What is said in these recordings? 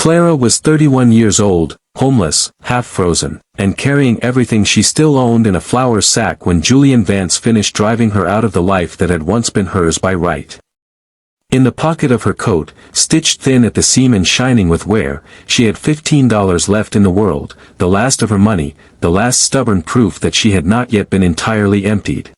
Clara was 31 years old, homeless, half-frozen, and carrying everything she still owned in a flour sack when Julian Vance finished driving her out of the life that had once been hers by right. In the pocket of her coat, stitched thin at the seam and shining with wear, she had $15 left in the world, the last of her money, the last stubborn proof that she had not yet been entirely emptied.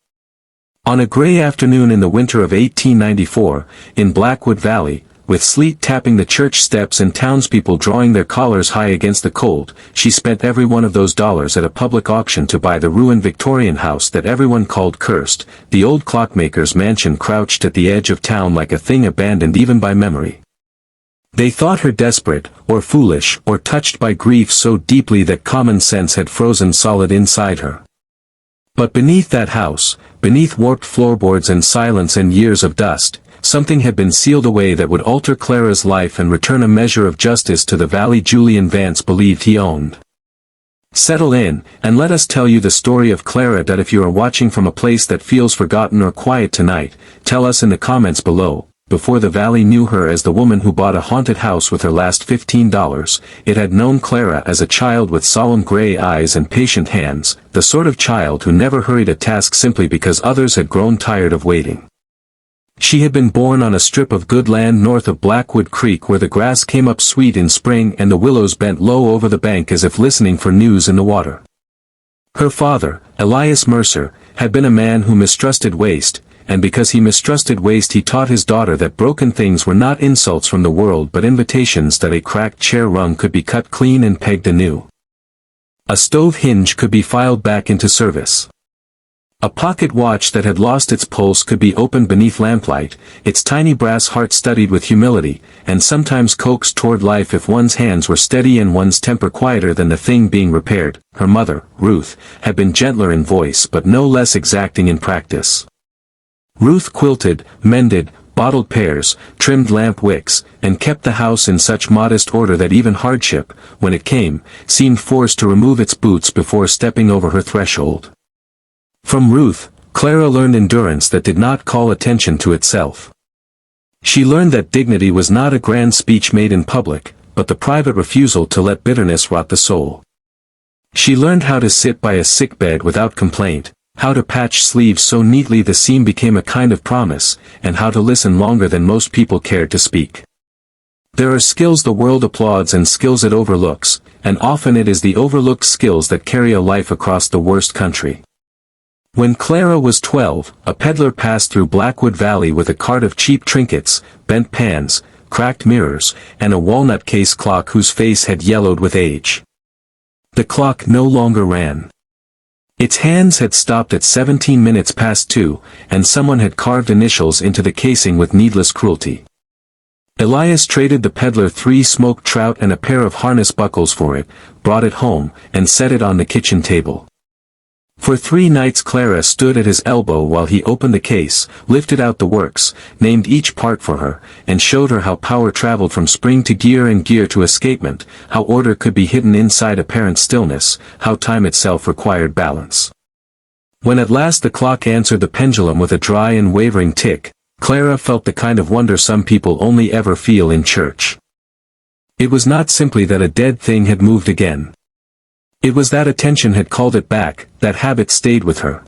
On a gray afternoon in the winter of 1894, in Blackwood Valley, with sleet tapping the church steps and townspeople drawing their collars high against the cold, she spent every one of those dollars at a public auction to buy the ruined Victorian house that everyone called cursed. The old clockmaker's mansion crouched at the edge of town like a thing abandoned even by memory. They thought her desperate, or foolish, or touched by grief so deeply that common sense had frozen solid inside her. But beneath that house, beneath warped floorboards and silence and years of dust, something had been sealed away that would alter Clara's life and return a measure of justice to the valley Julian Vance believed he owned. Settle in, and let us tell you the story of Clara. That if you are watching from a place that feels forgotten or quiet tonight, tell us in the comments below. Before the valley knew her as the woman who bought a haunted house with her last $15, it had known Clara as a child with solemn gray eyes and patient hands, the sort of child who never hurried a task simply because others had grown tired of waiting. She had been born on a strip of good land north of Blackwood Creek where the grass came up sweet in spring and the willows bent low over the bank as if listening for news in the water. Her father, Elias Mercer, had been a man who mistrusted waste, and because he mistrusted waste he taught his daughter that broken things were not insults from the world but invitations, that a cracked chair rung could be cut clean and pegged anew. A stove hinge could be filed back into service. A pocket watch that had lost its pulse could be opened beneath lamplight, its tiny brass heart studied with humility, and sometimes coaxed toward life if one's hands were steady and one's temper quieter than the thing being repaired. Her mother, Ruth, had been gentler in voice but no less exacting in practice. Ruth quilted, mended, bottled pears, trimmed lamp wicks, and kept the house in such modest order that even hardship, when it came, seemed forced to remove its boots before stepping over her threshold. From Ruth, Clara learned endurance that did not call attention to itself. She learned that dignity was not a grand speech made in public, but the private refusal to let bitterness rot the soul. She learned how to sit by a sick bed without complaint, how to patch sleeves so neatly the seam became a kind of promise, and how to listen longer than most people cared to speak. There are skills the world applauds and skills it overlooks, and often it is the overlooked skills that carry a life across the worst country. When Clara was 12, a peddler passed through Blackwood Valley with a cart of cheap trinkets, bent pans, cracked mirrors, and a walnut case clock whose face had yellowed with age. The clock no longer ran. Its hands had stopped at 17 minutes past 2, and someone had carved initials into the casing with needless cruelty. Elias traded the peddler 3 smoked trout and a pair of harness buckles for it, brought it home, and set it on the kitchen table. For 3 nights Clara stood at his elbow while he opened the case, lifted out the works, named each part for her, and showed her how power traveled from spring to gear and gear to escapement, how order could be hidden inside apparent stillness, how time itself required balance. When at last the clock answered the pendulum with a dry and wavering tick, Clara felt the kind of wonder some people only ever feel in church. It was not simply that a dead thing had moved again. It was that attention had called it back, that habit stayed with her.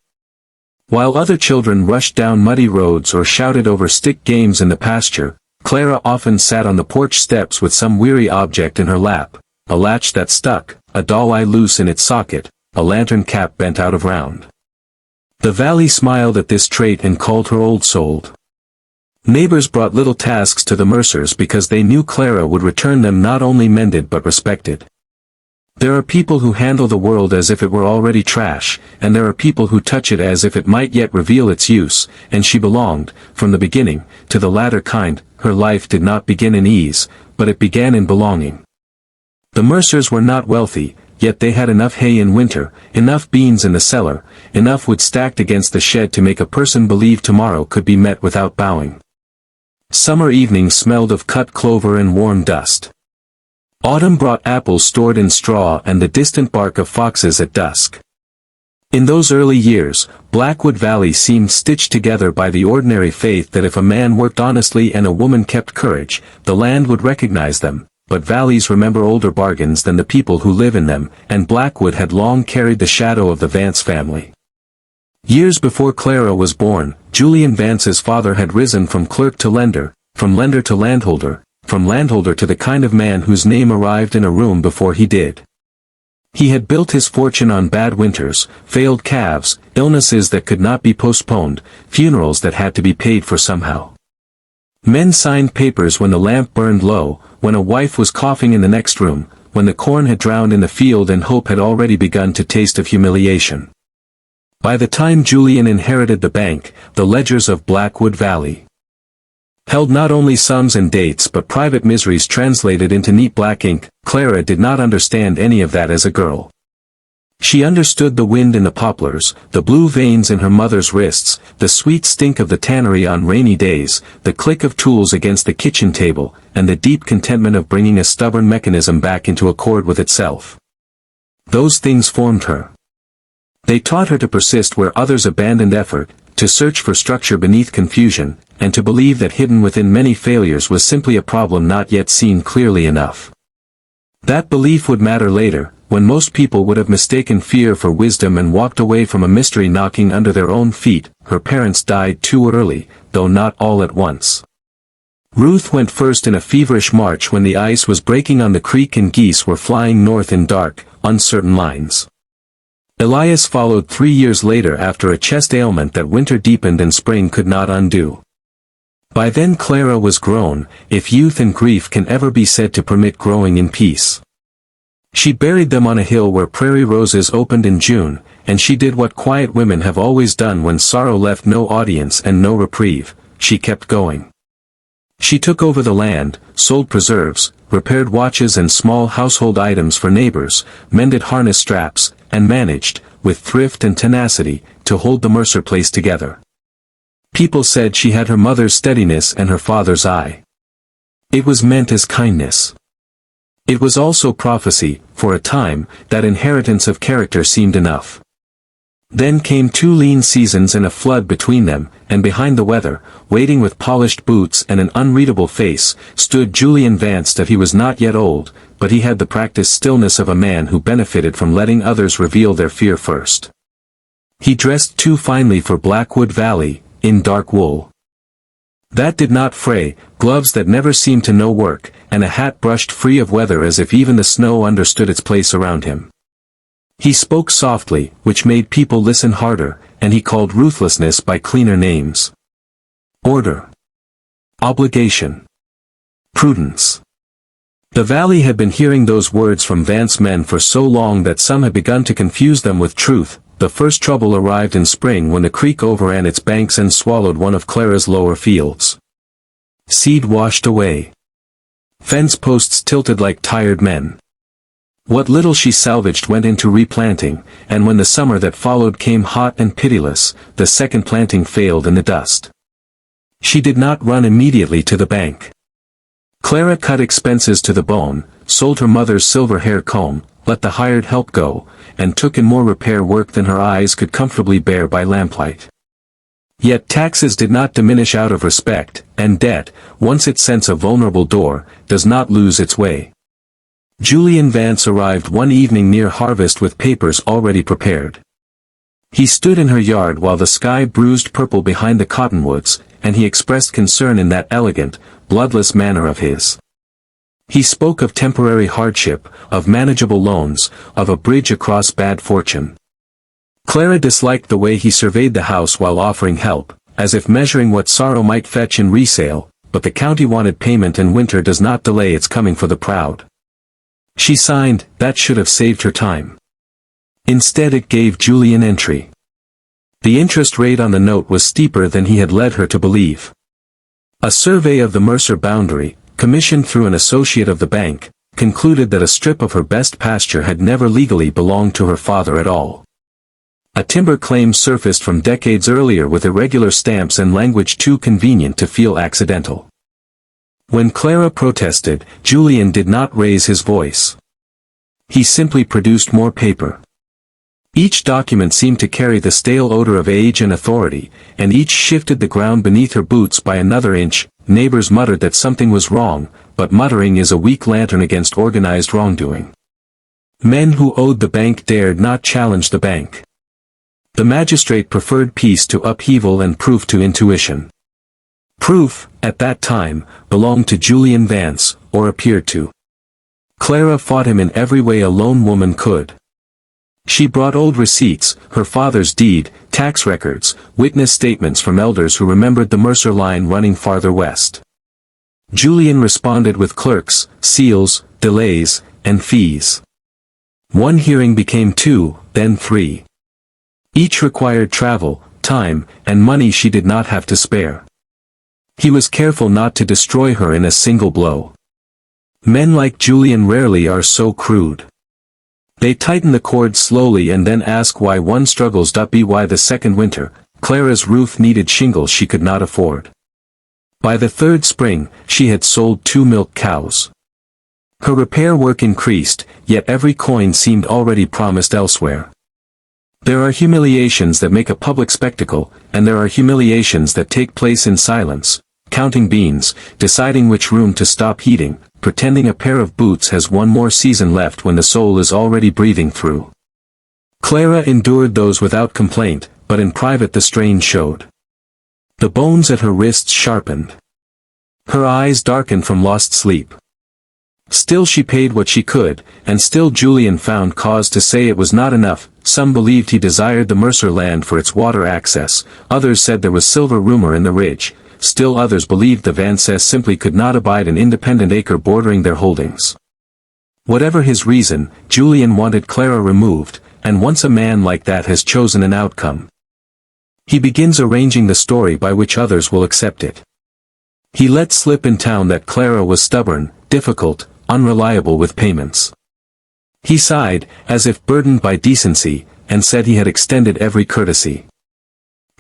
While other children rushed down muddy roads or shouted over stick games in the pasture, Clara often sat on the porch steps with some weary object in her lap, a latch that stuck, a doll eye loose in its socket, a lantern cap bent out of round. The valley smiled at this trait and called her old-souled. Neighbors brought little tasks to the Mercers because they knew Clara would return them not only mended but respected. There are people who handle the world as if it were already trash, and there are people who touch it as if it might yet reveal its use, and she belonged, from the beginning, to the latter kind. Her life did not begin in ease, but it began in belonging. The Mercers were not wealthy, yet they had enough hay in winter, enough beans in the cellar, enough wood stacked against the shed to make a person believe tomorrow could be met without bowing. Summer evenings smelled of cut clover and warm dust. Autumn brought apples stored in straw and the distant bark of foxes at dusk. In those early years, Blackwood Valley seemed stitched together by the ordinary faith that if a man worked honestly and a woman kept courage, the land would recognize them, but valleys remember older bargains than the people who live in them, and Blackwood had long carried the shadow of the Vance family. Years before Clara was born, Julian Vance's father had risen from clerk to lender, from lender to landholder, from landholder to the kind of man whose name arrived in a room before he did. He had built his fortune on bad winters, failed calves, illnesses that could not be postponed, funerals that had to be paid for somehow. Men signed papers when the lamp burned low, when a wife was coughing in the next room, when the corn had drowned in the field and hope had already begun to taste of humiliation. By the time Julian inherited the bank, the ledgers of Blackwood Valley held not only sums and dates but private miseries translated into neat black ink. Clara did not understand any of that as a girl. She understood the wind in the poplars, the blue veins in her mother's wrists, the sweet stink of the tannery on rainy days, the click of tools against the kitchen table, and the deep contentment of bringing a stubborn mechanism back into accord with itself. Those things formed her. They taught her to persist where others abandoned effort, to search for structure beneath confusion, and to believe that hidden within many failures was simply a problem not yet seen clearly enough. That belief would matter later, when most people would have mistaken fear for wisdom and walked away from a mystery knocking under their own feet. Her parents died too early, though not all at once. Ruth went first in a feverish march when the ice was breaking on the creek and geese were flying north in dark, uncertain lines. Elias followed 3 years later after a chest ailment that winter deepened and spring could not undo. By then Clara was grown, if youth and grief can ever be said to permit growing in peace. She buried them on a hill where prairie roses opened in June, and she did what quiet women have always done when sorrow left no audience and no reprieve: she kept going. She took over the land, sold preserves, repaired watches and small household items for neighbors, mended harness straps, and managed, with thrift and tenacity, to hold the Mercer place together. People said she had her mother's steadiness and her father's eye. It was meant as kindness. It was also prophecy. For a time, that inheritance of character seemed enough. Then came 2 lean seasons and a flood between them, and behind the weather, waiting with polished boots and an unreadable face, stood Julian Vance. That he was not yet old, but he had the practiced stillness of a man who benefited from letting others reveal their fear first. He dressed too finely for Blackwood Valley, in dark wool that did not fray, gloves that never seemed to know work, and a hat brushed free of weather as if even the snow understood its place around him. He spoke softly, which made people listen harder, and he called ruthlessness by cleaner names. Order. Obligation. Prudence. The valley had been hearing those words from Vance men for so long that some had begun to confuse them with truth. The first trouble arrived in spring when the creek overran its banks and swallowed one of Clara's lower fields. Seed washed away. Fence posts tilted like tired men. What little she salvaged went into replanting, and when the summer that followed came hot and pitiless, the second planting failed in the dust. She did not run immediately to the bank. Clara cut expenses to the bone, sold her mother's silver hair comb, let the hired help go, and took in more repair work than her eyes could comfortably bear by lamplight. Yet taxes did not diminish out of respect, and debt, once it scents a vulnerable door, does not lose its way. Julian Vance arrived one evening near harvest with papers already prepared. He stood in her yard while the sky bruised purple behind the cottonwoods, and he expressed concern in that elegant, bloodless manner of his. He spoke of temporary hardship, of manageable loans, of a bridge across bad fortune. Clara disliked the way he surveyed the house while offering help, as if measuring what sorrow might fetch in resale, but the county wanted payment and winter does not delay its coming for the proud. She signed. That should have saved her time. Instead it gave Julian entry. The interest rate on the note was steeper than he had led her to believe. A survey of the Mercer boundary, commissioned through an associate of the bank, concluded that a strip of her best pasture had never legally belonged to her father at all. A timber claim surfaced from decades earlier with irregular stamps and language too convenient to feel accidental. When Clara protested, Julian did not raise his voice. He simply produced more paper. Each document seemed to carry the stale odor of age and authority, and each shifted the ground beneath her boots by another inch. Neighbors muttered that something was wrong, but muttering is a weak lantern against organized wrongdoing. Men who owed the bank dared not challenge the bank. The magistrate preferred peace to upheaval and proof to intuition. Proof, at that time, belonged to Julian Vance, or appeared to. Clara fought him in every way a lone woman could. She brought old receipts, her father's deed, tax records, witness statements from elders who remembered the Mercer line running farther west. Julian responded with clerks, seals, delays, and fees. One hearing became 2, then 3. Each required travel, time, and money she did not have to spare. He was careful not to destroy her in a single blow. Men like Julian rarely are so crude. They tighten the cord slowly and then ask why one struggles. By the second winter, Clara's roof needed shingles she could not afford. By the third spring, she had sold 2 milk cows. Her repair work increased, yet every coin seemed already promised elsewhere. There are humiliations that make a public spectacle, and there are humiliations that take place in silence, counting beans, deciding which room to stop heating, pretending a pair of boots has one more season left when the soul is already breathing through. Clara endured those without complaint, but in private the strain showed. The bones at her wrists sharpened. Her eyes darkened from lost sleep. Still she paid what she could, and still Julian found cause to say it was not enough. Some believed he desired the Mercer land for its water access, others said there was silver rumor in the ridge, still others believed the Vances simply could not abide an independent acre bordering their holdings. Whatever his reason, Julian wanted Clara removed, and once a man like that has chosen an outcome, he begins arranging the story by which others will accept it. He let slip in town that Clara was stubborn, difficult, unreliable with payments. He sighed, as if burdened by decency, and said he had extended every courtesy.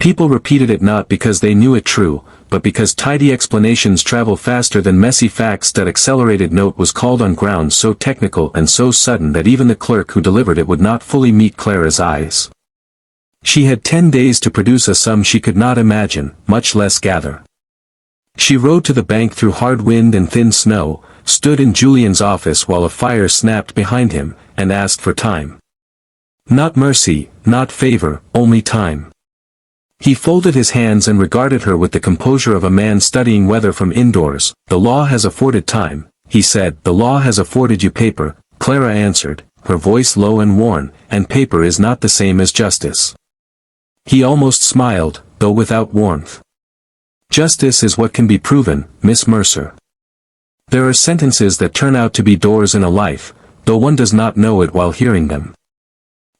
People repeated it not because they knew it true, but because tidy explanations travel faster than messy facts. That accelerated note was called on grounds so technical and so sudden that even the clerk who delivered it would not fully meet Clara's eyes. She had 10 days to produce a sum she could not imagine, much less gather. She rode to the bank through hard wind and thin snow, stood in Julian's office while a fire snapped behind him, and asked for time. Not mercy, not favor, only time. He folded his hands and regarded her with the composure of a man studying weather from indoors. The law has afforded time, he said. The law has afforded you paper, Clara answered, her voice low and worn, and paper is not the same as justice. He almost smiled, though without warmth. Justice is what can be proven, Miss Mercer. There are sentences that turn out to be doors in a life, though one does not know it while hearing them.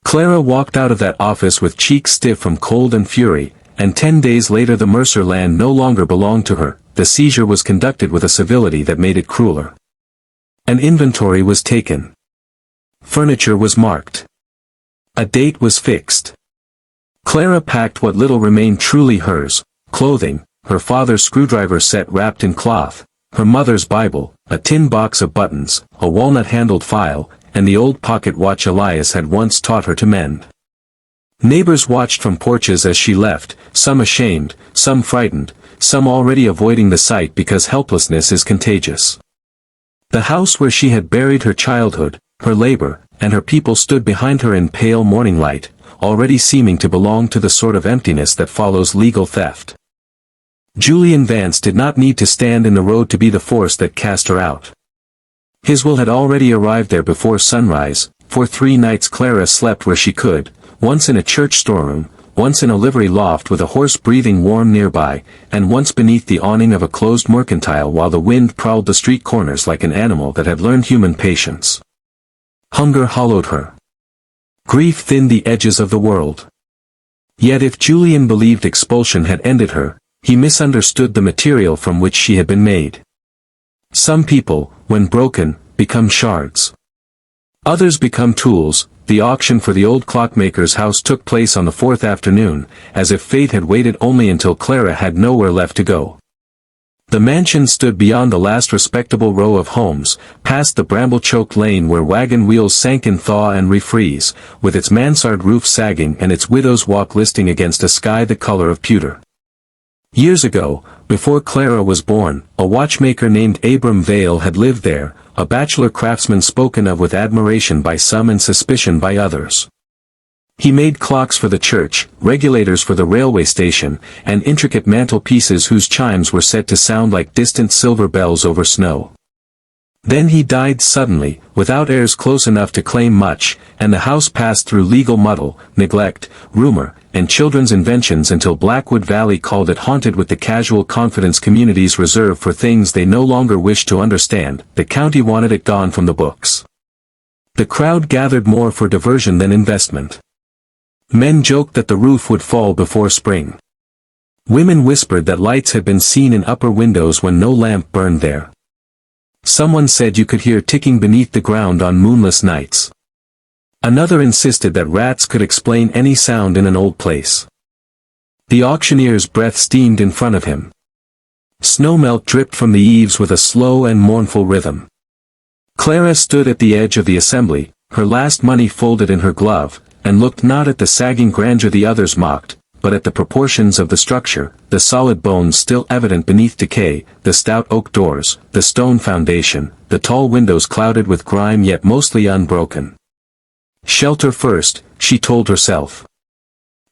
Clara walked out of that office with cheeks stiff from cold and fury, and 10 days later the Mercer land no longer belonged to her. The seizure was conducted with a civility that made it crueler. An inventory was taken. Furniture was marked. A date was fixed. Clara packed what little remained truly hers, clothing, her father's screwdriver set wrapped in cloth, her mother's Bible, a tin box of buttons, a walnut-handled file, and the old pocket watch Elias had once taught her to mend. Neighbors watched from porches as she left, some ashamed, some frightened, some already avoiding the sight because helplessness is contagious. The house where she had buried her childhood, her labor, and her people stood behind her in pale morning light, already seeming to belong to the sort of emptiness that follows legal theft. Julian Vance did not need to stand in the road to be the force that cast her out. His will had already arrived there before sunrise. For 3 nights Clara slept where she could, once in a church storeroom, once in a livery loft with a horse breathing warm nearby, and once beneath the awning of a closed mercantile while the wind prowled the street corners like an animal that had learned human patience. Hunger hollowed her. Grief thinned the edges of the world. Yet if Julian believed expulsion had ended her, he misunderstood the material from which she had been made. Some people, when broken, become shards. Others become tools. The auction for the old clockmaker's house took place on the 4th afternoon, as if fate had waited only until Clara had nowhere left to go. The mansion stood beyond the last respectable row of homes, past the bramble-choked lane where wagon wheels sank in thaw and refreeze, with its mansard roof sagging and its widow's walk listing against a sky the color of pewter. Years ago, before Clara was born, a watchmaker named Abram Vale had lived there, a bachelor craftsman spoken of with admiration by some and suspicion by others. He made clocks for the church, regulators for the railway station, and intricate mantelpieces whose chimes were said to sound like distant silver bells over snow. Then he died suddenly, without heirs close enough to claim much, and the house passed through legal muddle, neglect, rumor, and children's inventions until Blackwood Valley called it haunted with the casual confidence communities reserve for things they no longer wished to understand. The county wanted it gone from the books. The crowd gathered more for diversion than investment. Men joked that the roof would fall before spring. Women whispered that lights had been seen in upper windows when no lamp burned there. Someone said you could hear ticking beneath the ground on moonless nights. Another insisted that rats could explain any sound in an old place. The auctioneer's breath steamed in front of him. Snowmelt dripped from the eaves with a slow and mournful rhythm. Clara stood at the edge of the assembly, her last money folded in her glove, and looked not at the sagging grandeur the others mocked, but at the proportions of the structure, the solid bones still evident beneath decay, the stout oak doors, the stone foundation, the tall windows clouded with grime yet mostly unbroken. Shelter first, she told herself.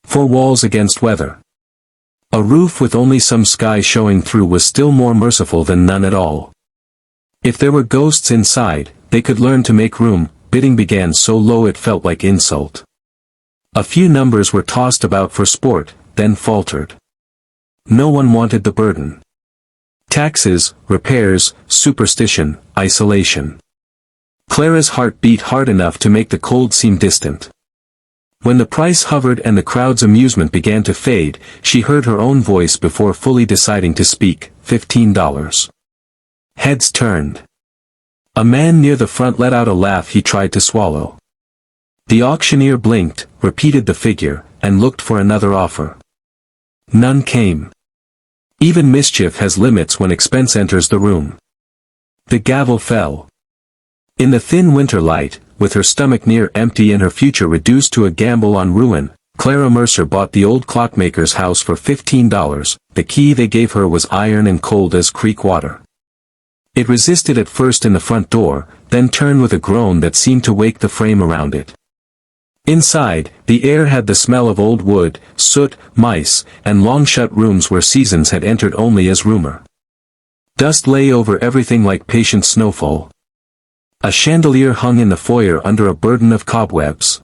4 walls against weather. A roof with only some sky showing through was still more merciful than none at all. If there were ghosts inside, they could learn to make room. Bidding began so low it felt like insult. A few numbers were tossed about for sport, then faltered. No one wanted the burden. Taxes, repairs, superstition, isolation. Clara's heart beat hard enough to make the cold seem distant. When the price hovered and the crowd's amusement began to fade, she heard her own voice before fully deciding to speak. $15. Heads turned. A man near the front let out a laugh he tried to swallow. The auctioneer blinked, repeated the figure, and looked for another offer. None came. Even mischief has limits when expense enters the room. The gavel fell. In the thin winter light, with her stomach near empty and her future reduced to a gamble on ruin, Clara Mercer bought the old clockmaker's house for $15. The key they gave her was iron and cold as creek water. It resisted at first in the front door, then turned with a groan that seemed to wake the frame around it. Inside, the air had the smell of old wood, soot, mice, and long-shut rooms where seasons had entered only as rumor. Dust lay over everything like patient snowfall. A chandelier hung in the foyer under a burden of cobwebs.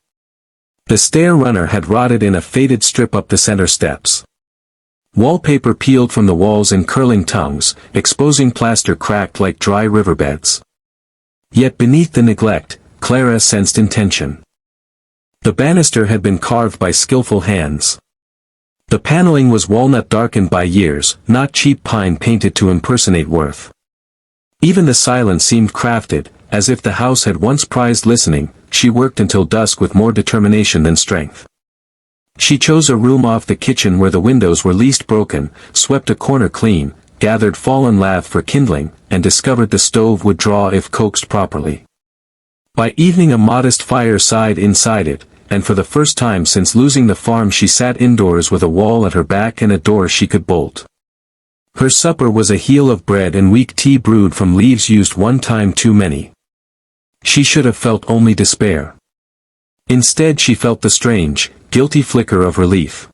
The stair runner had rotted in a faded strip up the center steps. Wallpaper peeled from the walls in curling tongues, exposing plaster cracked like dry riverbeds. Yet beneath the neglect, Clara sensed intention. The banister had been carved by skillful hands. The paneling was walnut darkened by years, not cheap pine painted to impersonate worth. Even the silence seemed crafted, as if the house had once prized listening. She worked until dusk with more determination than strength. She chose a room off the kitchen where the windows were least broken, swept a corner clean, gathered fallen lath for kindling, and discovered the stove would draw if coaxed properly. By evening a modest fire sighed inside it, and for the first time since losing the farm she sat indoors with a wall at her back and a door she could bolt. Her supper was a heel of bread and weak tea brewed from leaves used one time too many. She should have felt only despair. Instead she felt the strange, guilty flicker of relief.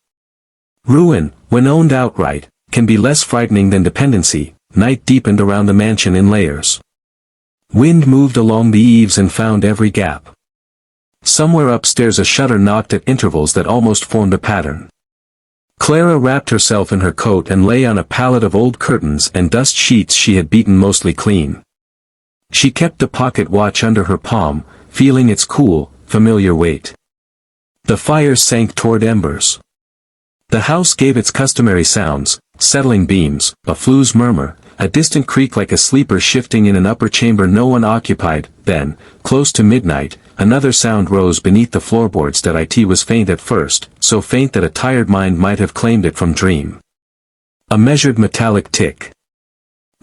Ruin, when owned outright, can be less frightening than dependency. Night deepened around the mansion in layers. Wind moved along the eaves and found every gap. Somewhere upstairs a shutter knocked at intervals that almost formed a pattern. Clara wrapped herself in her coat and lay on a pallet of old curtains and dust sheets she had beaten mostly clean. She kept the pocket watch under her palm, feeling its cool, familiar weight. The fire sank toward embers. The house gave its customary sounds, settling beams, a flue's murmur, a distant creak like a sleeper shifting in an upper chamber no one occupied. Then, close to midnight, another sound rose beneath the floorboards that it was faint at first, so faint that a tired mind might have claimed it from dream. A measured metallic tick.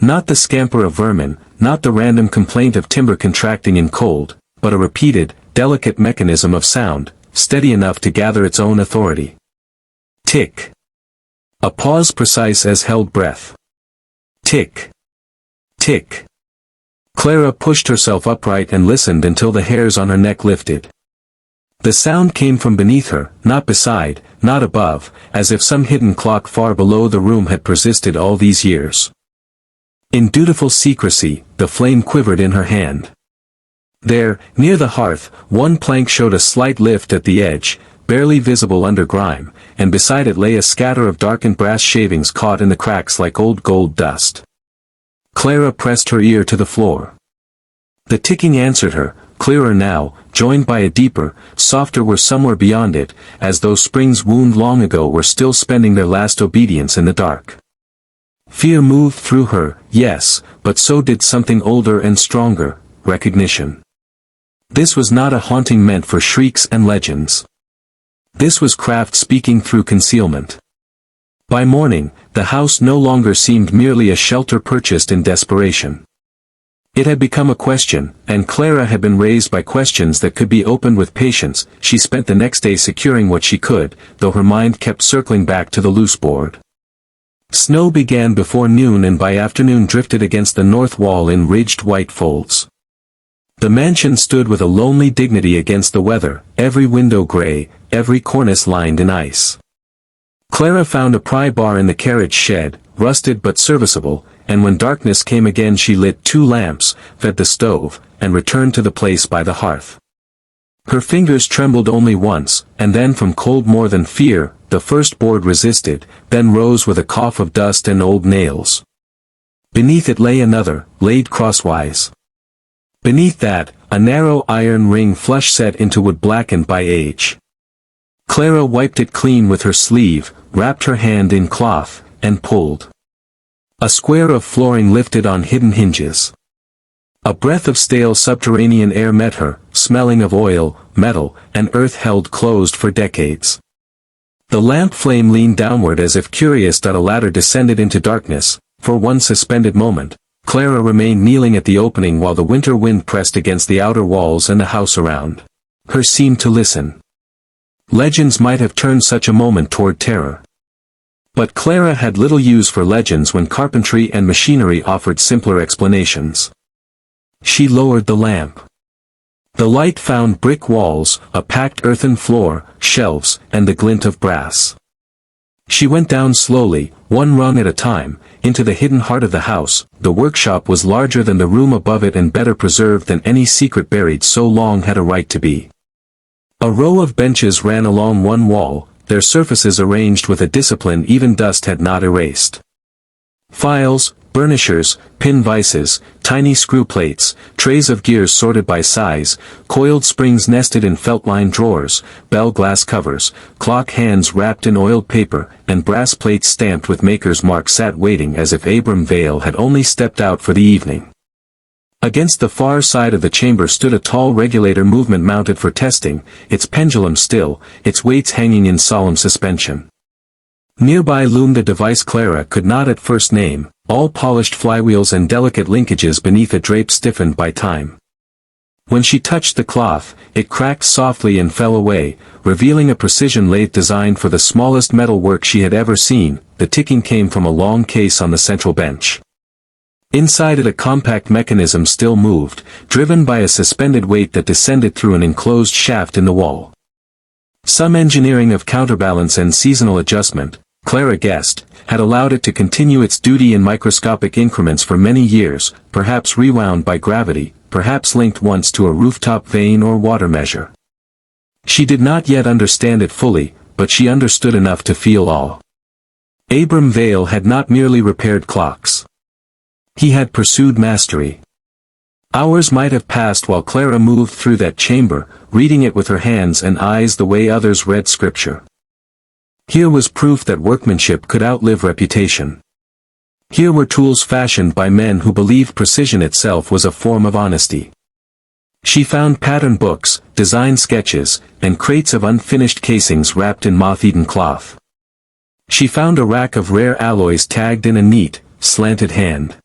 Not the scamper of vermin, not the random complaint of timber contracting in cold, but a repeated, delicate mechanism of sound, steady enough to gather its own authority. Tick. A pause precise as held breath. Tick. Tick. Clara pushed herself upright and listened until the hairs on her neck lifted. The sound came from beneath her, not beside, not above, as if some hidden clock far below the room had persisted all these years. In dutiful secrecy, the flame quivered in her hand. There, near the hearth, one plank showed a slight lift at the edge, barely visible under grime, and beside it lay a scatter of darkened brass shavings caught in the cracks like old gold dust. Clara pressed her ear to the floor. The ticking answered her, clearer now, joined by a deeper, softer whir somewhere beyond it, as though springs wound long ago were still spending their last obedience in the dark. Fear moved through her, yes, but so did something older and stronger, recognition. This was not a haunting meant for shrieks and legends. This was craft speaking through concealment. By morning, the house no longer seemed merely a shelter purchased in desperation. It had become a question, and Clara had been raised by questions that could be opened with patience. She spent the next day securing what she could, though her mind kept circling back to the loose board. Snow began before noon and by afternoon drifted against the north wall in ridged white folds. The mansion stood with a lonely dignity against the weather, every window gray, every cornice lined in ice. Clara found a pry bar in the carriage shed, rusted but serviceable, and when darkness came again she lit 2 lamps, fed the stove, and returned to the place by the hearth. Her fingers trembled only once, and then from cold more than fear, the first board resisted, then rose with a cough of dust and old nails. Beneath it lay another, laid crosswise. Beneath that, a narrow iron ring flush set into wood blackened by age. Clara wiped it clean with her sleeve, wrapped her hand in cloth, and pulled. A square of flooring lifted on hidden hinges. A breath of stale subterranean air met her, smelling of oil, metal, and earth held closed for decades. The lamp flame leaned downward as if curious that a ladder descended into darkness. For one suspended moment, Clara remained kneeling at the opening while the winter wind pressed against the outer walls and the house around her seemed to listen. Legends might have turned such a moment toward terror. But Clara had little use for legends when carpentry and machinery offered simpler explanations. She lowered the lamp. The light found brick walls, a packed earthen floor, shelves, and the glint of brass. She went down slowly, one rung at a time, into the hidden heart of the house. The workshop was larger than the room above it and better preserved than any secret buried so long had a right to be. A row of benches ran along one wall, their surfaces arranged with a discipline even dust had not erased. Files, burnishers, pin vices, tiny screw plates, trays of gears sorted by size, coiled springs nested in felt-lined drawers, bell glass covers, clock hands wrapped in oiled paper, and brass plates stamped with maker's mark sat waiting as if Abram Vale had only stepped out for the evening. Against the far side of the chamber stood a tall regulator movement mounted for testing, its pendulum still, its weights hanging in solemn suspension. Nearby loomed a device Clara could not at first name, all polished flywheels and delicate linkages beneath a drape stiffened by time. When she touched the cloth, it cracked softly and fell away, revealing a precision lathe designed for the smallest metal work she had ever seen. The ticking came from a long case on the central bench. Inside it a compact mechanism still moved, driven by a suspended weight that descended through an enclosed shaft in the wall. Some engineering of counterbalance and seasonal adjustment, Clara guessed, had allowed it to continue its duty in microscopic increments for many years, perhaps rewound by gravity, perhaps linked once to a rooftop vane or water measure. She did not yet understand it fully, but she understood enough to feel awe. Abram Vale had not merely repaired clocks. He had pursued mastery. Hours might have passed while Clara moved through that chamber, reading it with her hands and eyes the way others read scripture. Here was proof that workmanship could outlive reputation. Here were tools fashioned by men who believed precision itself was a form of honesty. She found pattern books, design sketches, and crates of unfinished casings wrapped in moth-eaten cloth. She found a rack of rare alloys tagged in a neat, slanted hand.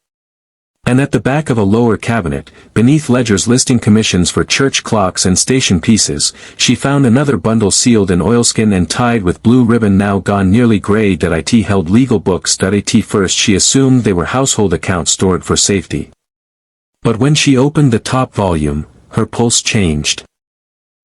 And at the back of a lower cabinet, beneath ledgers listing commissions for church clocks and station pieces, she found another bundle sealed in oilskin and tied with blue ribbon now gone nearly gray. It held legal books. At first she assumed they were household accounts stored for safety. But when she opened the top volume, her pulse changed.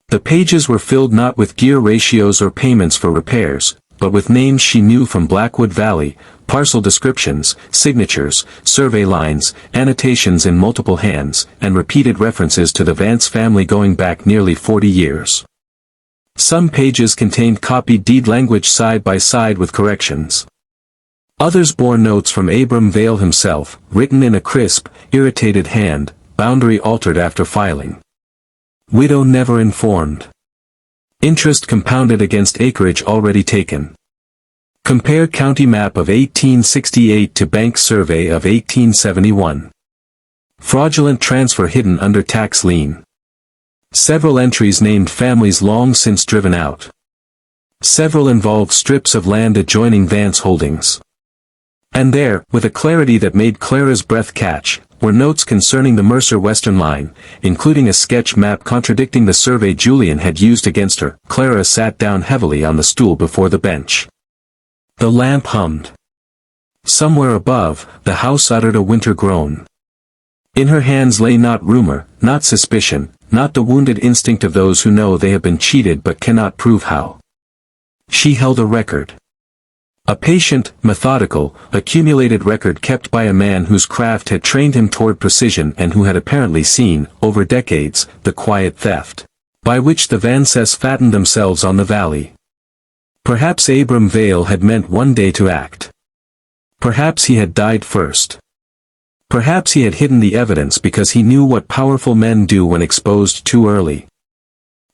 The pages were filled not with gear ratios or payments for repairs, but with names she knew from Blackwood Valley, parcel descriptions, signatures, survey lines, annotations in multiple hands, and repeated references to the Vance family going back nearly 40 years. Some pages contained copied deed language side by side with corrections. Others bore notes from Abram Vale himself, written in a crisp, irritated hand, boundary altered after filing. Widow never informed. Interest compounded against acreage already taken. Compare county map of 1868 to bank survey of 1871. Fraudulent transfer hidden under tax lien. Several entries named families long since driven out. Several involved strips of land adjoining Vance holdings. And there, with a clarity that made Clara's breath catch, were notes concerning the Mercer Western Line, including a sketch map contradicting the survey Julian had used against her. Clara sat down heavily on the stool before the bench. The lamp hummed. Somewhere above, the house uttered a winter groan. In her hands lay not rumor, not suspicion, not the wounded instinct of those who know they have been cheated but cannot prove how. She held a record. A patient, methodical, accumulated record kept by a man whose craft had trained him toward precision and who had apparently seen, over decades, the quiet theft, by which the Vances fattened themselves on the valley. Perhaps Abram Vale had meant one day to act. Perhaps he had died first. Perhaps he had hidden the evidence because he knew what powerful men do when exposed too early.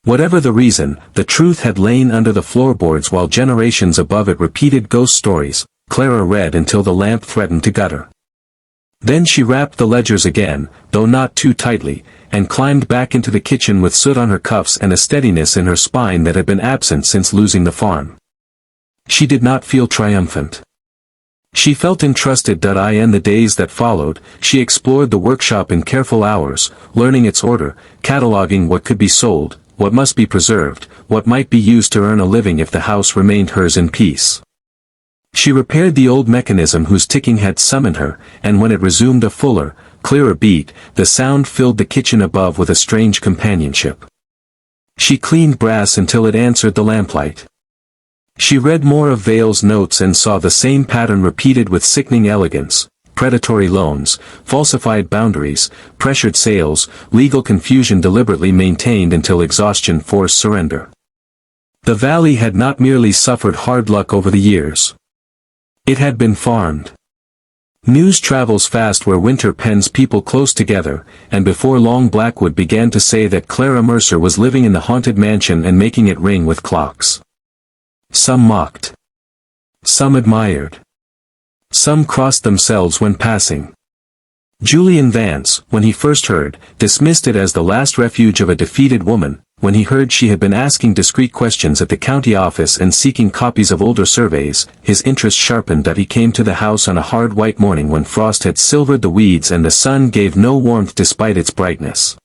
Whatever the reason, the truth had lain under the floorboards while generations above it repeated ghost stories. Clara read until the lamp threatened to gutter. Then she wrapped the ledgers again, though not too tightly, and climbed back into the kitchen with soot on her cuffs and a steadiness in her spine that had been absent since losing the farm. She did not feel triumphant. She felt entrusted. In the days that followed, she explored the workshop in careful hours, learning its order, cataloging what could be sold, what must be preserved, what might be used to earn a living if the house remained hers in peace. She repaired the old mechanism whose ticking had summoned her, and when it resumed a fuller, clearer beat, the sound filled the kitchen above with a strange companionship. She cleaned brass until it answered the lamplight. She read more of Vale's notes and saw the same pattern repeated with sickening elegance: predatory loans, falsified boundaries, pressured sales, legal confusion deliberately maintained until exhaustion forced surrender. The valley had not merely suffered hard luck over the years. It had been farmed. News travels fast where winter pens people close together, and before long Blackwood began to say that Clara Mercer was living in the haunted mansion and making it ring with clocks. Some mocked. Some admired. Some crossed themselves when passing. Julian Vance, when he first heard, dismissed it as the last refuge of a defeated woman. When he heard she had been asking discreet questions at the county office and seeking copies of older surveys, his interest sharpened. He came to the house on a hard white morning when frost had silvered the weeds and the sun gave no warmth despite its brightness.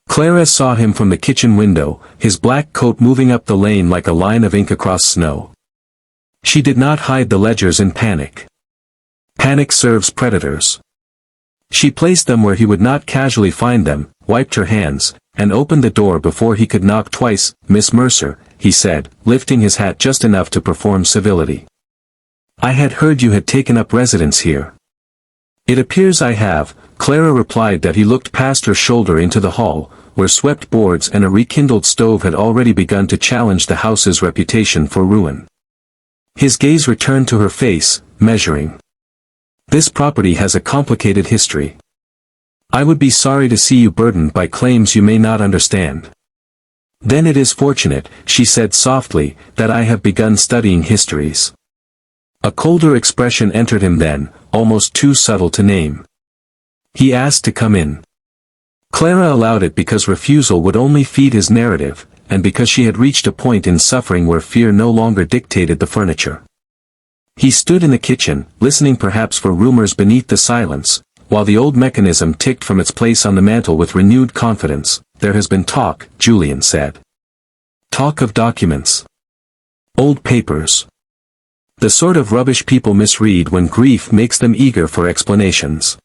Clara saw him from the kitchen window, his black coat moving up the lane like a line of ink across snow. She did not hide the ledgers in panic. Panic serves predators. She placed them where he would not casually find them, wiped her hands, and opened the door before he could knock twice. "Miss Mercer," he said, lifting his hat just enough to perform civility. "I had heard you had taken up residence here." "It appears I have," Clara replied. He looked past her shoulder into the hall, where swept boards and a rekindled stove had already begun to challenge the house's reputation for ruin. His gaze returned to her face, measuring. "This property has a complicated history. I would be sorry to see you burdened by claims you may not understand." "Then it is fortunate," she said softly, "that I have begun studying histories." A colder expression entered him then, almost too subtle to name. He asked to come in. Clara allowed it because refusal would only feed his narrative, and because she had reached a point in suffering where fear no longer dictated the furniture. He stood in the kitchen, listening perhaps for rumors beneath the silence, while the old mechanism ticked from its place on the mantel with renewed confidence. "There has been talk," Julian said. "Talk of documents. Old papers. The sort of rubbish people misread when grief makes them eager for explanations."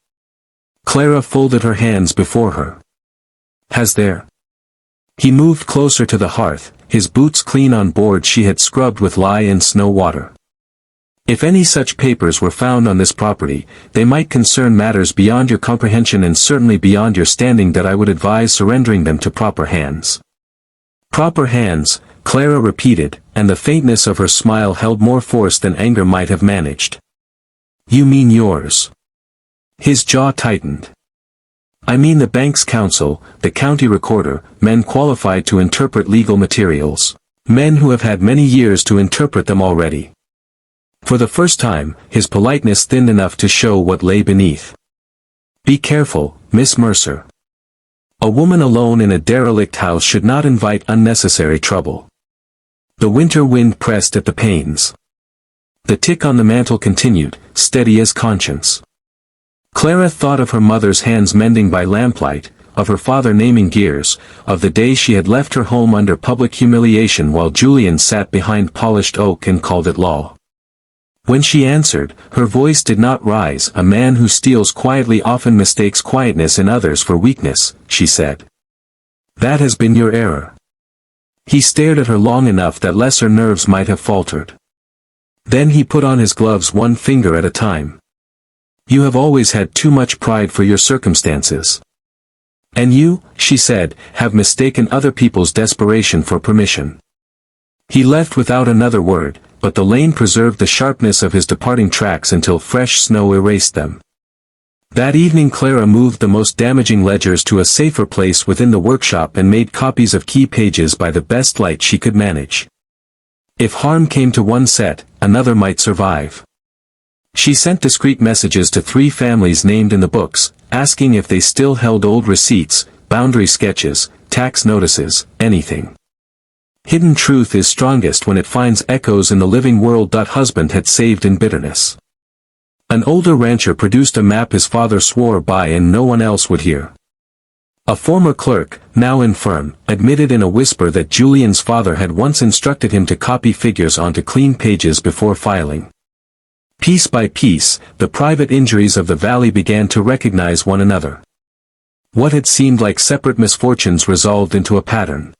Clara folded her hands before her. "Has there?" He moved closer to the hearth, his boots clean on board she had scrubbed with lye and snow water. "If any such papers were found on this property, they might concern matters beyond your comprehension and certainly beyond your standing that I would advise surrendering them to proper hands." "Proper hands," Clara repeated, and the faintness of her smile held more force than anger might have managed. "You mean yours?" His jaw tightened. "I mean the bank's counsel, the county recorder, men qualified to interpret legal materials. Men who have had many years to interpret them already." For the first time, his politeness thinned enough to show what lay beneath. "Be careful, Miss Mercer. A woman alone in a derelict house should not invite unnecessary trouble." The winter wind pressed at the panes. The tick on the mantel continued, steady as conscience. Clara thought of her mother's hands mending by lamplight, of her father naming gears, of the day she had left her home under public humiliation while Julian sat behind polished oak and called it law. When she answered, her voice did not rise. "A man who steals quietly often mistakes quietness in others for weakness," she said. "That has been your error." He stared at her long enough that lesser nerves might have faltered. Then he put on his gloves one finger at a time. "You have always had too much pride for your circumstances. And you," she said, "have mistaken other people's desperation for permission." He left without another word, but the lane preserved the sharpness of his departing tracks until fresh snow erased them. That evening Clara moved the most damaging ledgers to a safer place within the workshop and made copies of key pages by the best light she could manage. If harm came to one set, another might survive. She sent discreet messages to 3 families named in the books, asking if they still held old receipts, boundary sketches, tax notices, anything. Hidden truth is strongest when it finds echoes in the living world. Husband had saved in bitterness. An older rancher produced a map his father swore by and no one else would hear. A former clerk, now infirm, admitted in a whisper that Julian's father had once instructed him to copy figures onto clean pages before filing. Piece by piece, the private injuries of the valley began to recognize one another. What had seemed like separate misfortunes resolved into a pattern.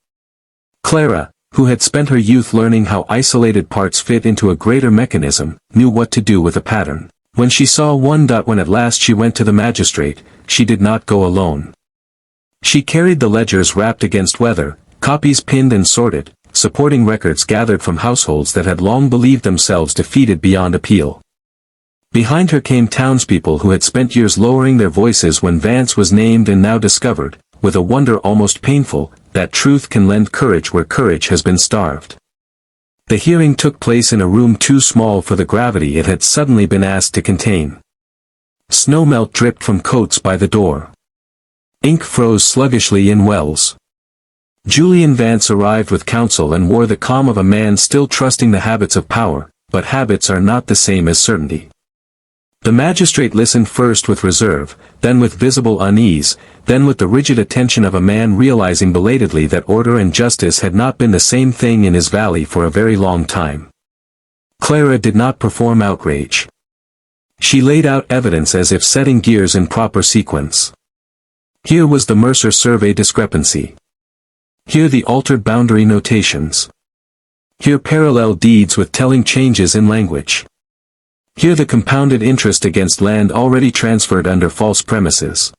Clara, who had spent her youth learning how isolated parts fit into a greater mechanism, knew what to do with a pattern. When she saw one. When at last she went to the magistrate, she did not go alone. She carried the ledgers wrapped against weather, copies pinned and sorted, supporting records gathered from households that had long believed themselves defeated beyond appeal. Behind her came townspeople who had spent years lowering their voices when Vance was named and now discovered, with a wonder almost painful, that truth can lend courage where courage has been starved. The hearing took place in a room too small for the gravity it had suddenly been asked to contain. Snowmelt dripped from coats by the door. Ink froze sluggishly in wells. Julian Vance arrived with counsel and wore the calm of a man still trusting the habits of power, but habits are not the same as certainty. The magistrate listened first with reserve, then with visible unease, then with the rigid attention of a man realizing belatedly that order and justice had not been the same thing in his valley for a very long time. Clara did not perform outrage. She laid out evidence as if setting gears in proper sequence. Here was the Mercer survey discrepancy. Here the altered boundary notations. Here parallel deeds with telling changes in language. Here the compounded interest against land already transferred under false premises.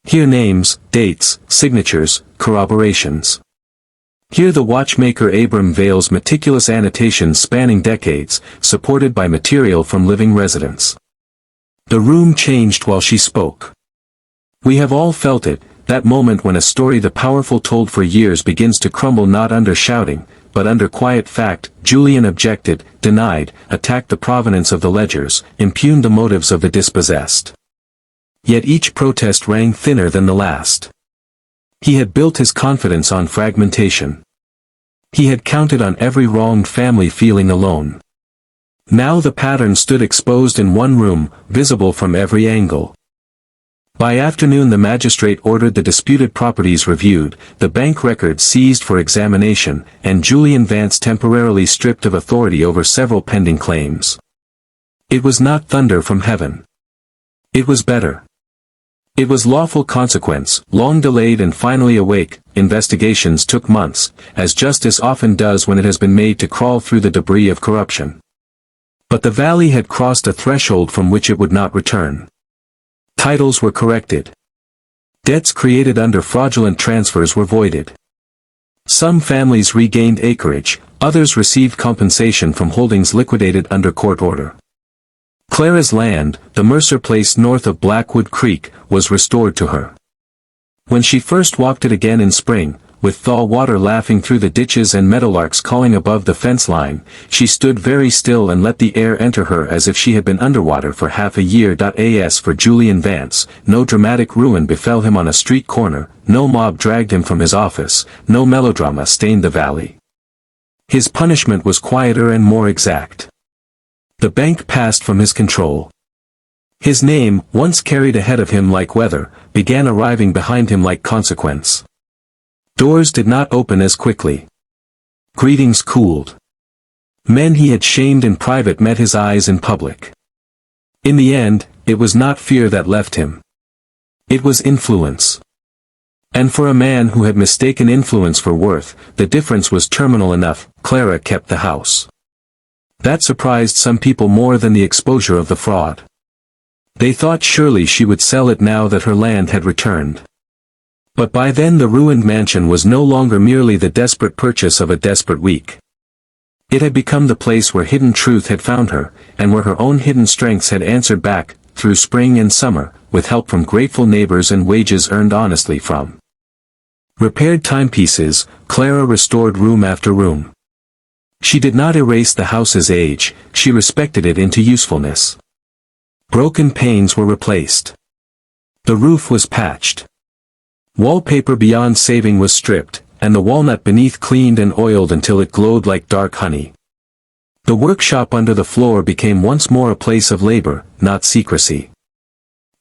Here names, dates, signatures, corroborations. Here the watchmaker Abram Vale's meticulous annotations spanning decades, supported by material from living residents. The room changed while she spoke. We have all felt it, that moment when a story the powerful told for years begins to crumble not under shouting, but under quiet fact. Julian objected, denied, attacked the provenance of the ledgers, impugned the motives of the dispossessed. Yet each protest rang thinner than the last. He had built his confidence on fragmentation. He had counted on every wronged family feeling alone. Now the pattern stood exposed in one room, visible from every angle. By afternoon the magistrate ordered the disputed properties reviewed, the bank records seized for examination, and Julian Vance temporarily stripped of authority over several pending claims. It was not thunder from heaven. It was better. It was lawful consequence, long delayed and finally awake. Investigations took months, as justice often does when it has been made to crawl through the debris of corruption. But the valley had crossed a threshold from which it would not return. Titles were corrected. Debts created under fraudulent transfers were voided. Some families regained acreage, others received compensation from holdings liquidated under court order. Clara's land, the Mercer place north of Blackwood Creek, was restored to her. When she first walked it again in spring, with thaw water laughing through the ditches and meadowlarks calling above the fence line, she stood very still and let the air enter her as if she had been underwater for half a year. As for Julian Vance, no dramatic ruin befell him on a street corner, no mob dragged him from his office, no melodrama stained the valley. His punishment was quieter and more exact. The bank passed from his control. His name, once carried ahead of him like weather, began arriving behind him like consequence. Doors did not open as quickly. Greetings cooled. Men he had shamed in private met his eyes in public. In the end, it was not fear that left him. It was influence. And for a man who had mistaken influence for worth, the difference was terminal enough. Clara kept the house. That surprised some people more than the exposure of the fraud. They thought surely she would sell it now that her land had returned. But by then the ruined mansion was no longer merely the desperate purchase of a desperate week. It had become the place where hidden truth had found her, and where her own hidden strengths had answered back, through spring and summer, with help from grateful neighbors and wages earned honestly from repaired timepieces. Clara restored room after room. She did not erase the house's age, she respected it into usefulness. Broken panes were replaced. The roof was patched. Wallpaper beyond saving was stripped, and the walnut beneath cleaned and oiled until it glowed like dark honey. The workshop under the floor became once more a place of labor, not secrecy.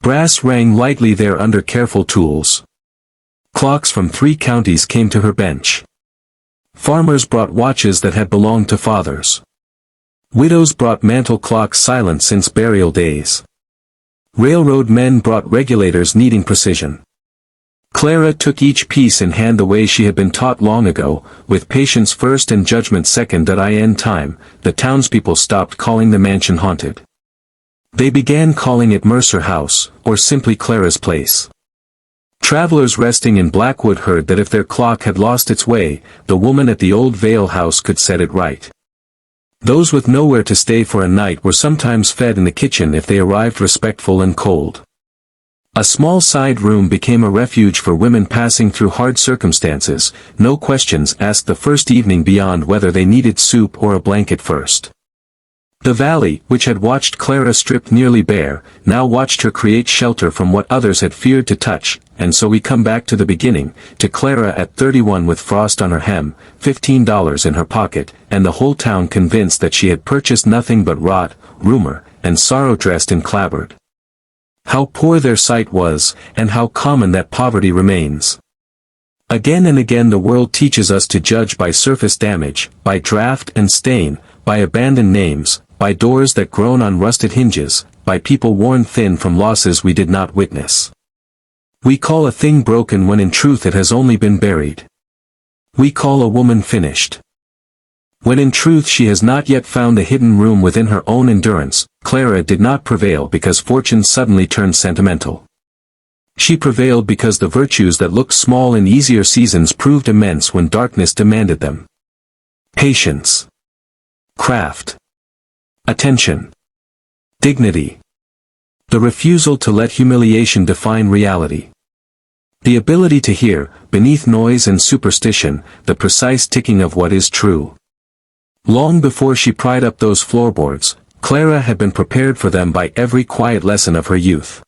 Brass rang lightly there under careful tools. Clocks from 3 counties came to her bench. Farmers brought watches that had belonged to fathers. Widows brought mantel clocks silent since burial days. Railroad men brought regulators needing precision. Clara took each piece in hand the way she had been taught long ago, with patience first and judgment second. In time, the townspeople stopped calling the mansion haunted. They began calling it Mercer House, or simply Clara's Place. Travelers resting in Blackwood heard that if their clock had lost its way, the woman at the old Vale house could set it right. Those with nowhere to stay for a night were sometimes fed in the kitchen if they arrived respectful and cold. A small side room became a refuge for women passing through hard circumstances, no questions asked the first evening beyond whether they needed soup or a blanket first. The valley, which had watched Clara stripped nearly bare, now watched her create shelter from what others had feared to touch, and so we come back to the beginning, to Clara at 31 with frost on her hem, $15 in her pocket, and the whole town convinced that she had purchased nothing but rot, rumor, and sorrow dressed in clapboard. How poor their sight was, and how common that poverty remains. Again and again the world teaches us to judge by surface damage, by draft and stain, by abandoned names, by doors that groan on rusted hinges, by people worn thin from losses we did not witness. We call a thing broken when in truth it has only been buried. We call a woman finished, when in truth she has not yet found the hidden room within her own endurance. Clara did not prevail because fortune suddenly turned sentimental. She prevailed because the virtues that looked small in easier seasons proved immense when darkness demanded them. Patience, craft, attention, dignity, the refusal to let humiliation define reality, the ability to hear, beneath noise and superstition, the precise ticking of what is true. Long before she pried up those floorboards, Clara had been prepared for them by every quiet lesson of her youth.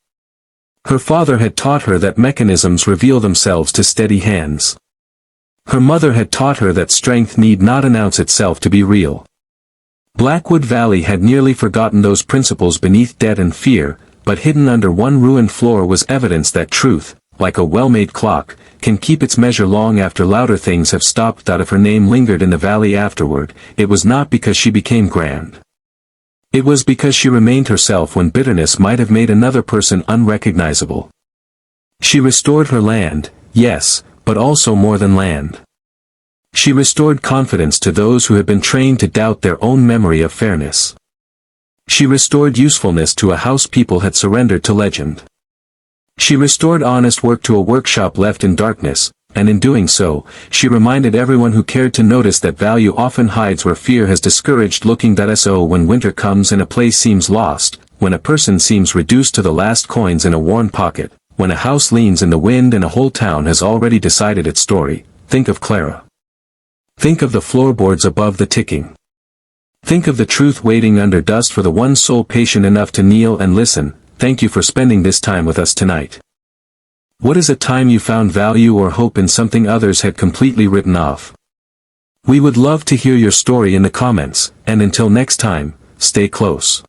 Her father had taught her that mechanisms reveal themselves to steady hands. Her mother had taught her that strength need not announce itself to be real. Blackwood Valley had nearly forgotten those principles beneath debt and fear. but hidden under one ruined floor was evidence that truth, like a well-made clock, can keep its measure long after louder things have stopped. If her name lingered in the valley afterward, it was not because she became grand. It was because she remained herself when bitterness might have made another person unrecognizable. She restored her land, yes, but also more than land. She restored confidence to those who had been trained to doubt their own memory of fairness. She restored usefulness to a house people had surrendered to legend. She restored honest work to a workshop left in darkness, and in doing so, she reminded everyone who cared to notice that value often hides where fear has discouraged looking. So when winter comes and a place seems lost, when a person seems reduced to the last coins in a worn pocket, when a house leans in the wind and a whole town has already decided its story, think of Clara. Think of the floorboards above the ticking. Think of the truth waiting under dust for the one soul patient enough to kneel and listen. Thank you for spending this time with us tonight. What is a time you found value or hope in something others had completely written off? We would love to hear your story in the comments, and until next time, stay close.